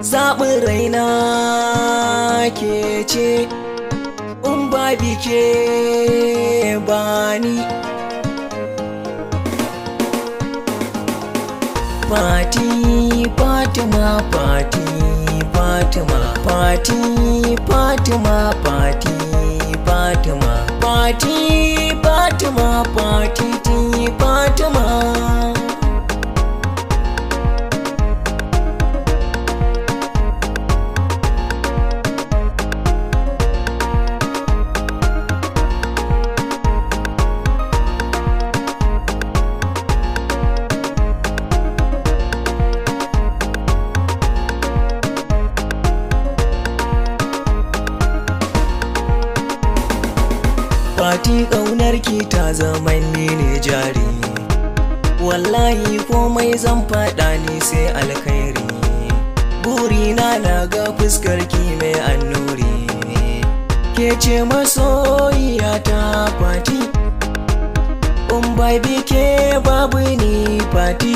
zaɓin raina ke ce, in ba bike bani. Fati Fatima, Fati Fatima, Fati Fatima, Fati Fatima, Fati Fatima, Fati Fatima. Fati ƙaunarki ta zama ni ne jari, wallahi komai zan faɗa ni sai alkhairi. Burina na ga fuskarki mai annuri, ke ce masoyiya ta Fati, in bai bike babu ni Fati,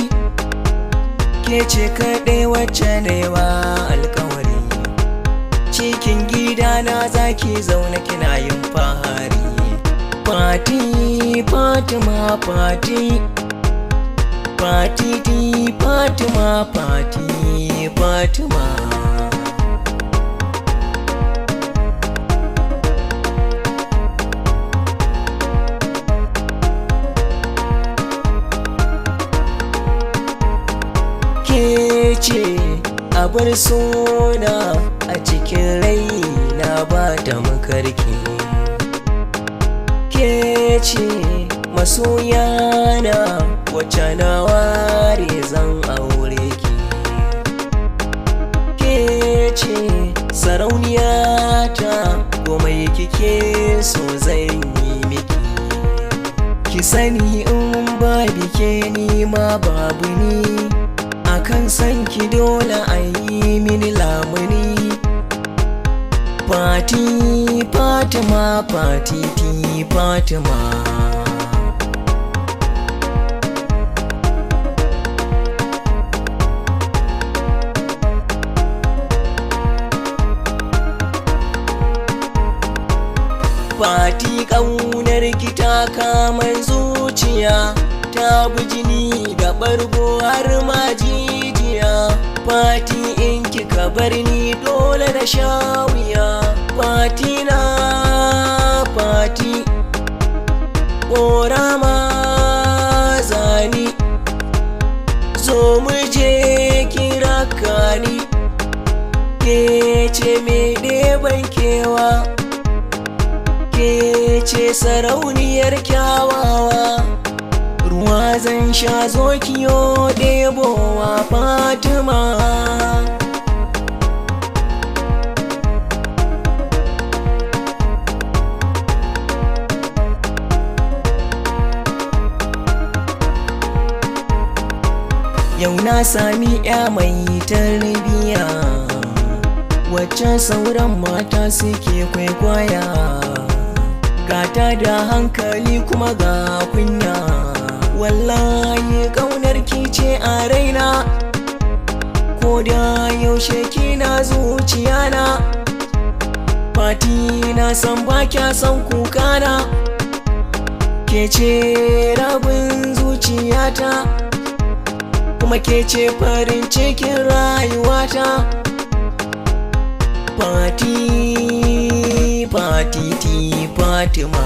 ke ce kaɗai wacce ne wa alkawari. Cikin gidana zaki zauna kina yin fahari. Fati Fatima, Fati Fati Fatima, Fati Fatima. Ke ce abar sona a cikin raina ba ta makarki. Ke ce masoyana wacce na ware zan aure ki. Ke ce sarauniyata komai kike so zan yi miki. Ki sani in ba bike ni ma babu ni, akan san ki dole a yi mini lamuni. Fati Fatima, Fati Fatima. Fati ƙaunar ki ta kamar zuciya, ta bi jini da ɓargo har ma jijiya. Fati in kika bar ni dole na sha wuya. Fati na Fati ƙorama zani, zo mu je kira kani. Ke ce mai ɗeban kewa, ke ce sarauniyar kyawawa. Ruwa zan sha zo kiyo ɗebowa Fatima. Yau na sami ya mai tarbiya, wacce sauran mata suke kwaikwaya. Gata da hankali kuma ga kunya, wallahi ƙaunar ki ce a raina, ko da yaushe kina zuciyana. Fati na san ba kya son kukana, ke ce rabin zuciyata, kuma ke ce farin cikin rayuwata. Fati Fati Fatima.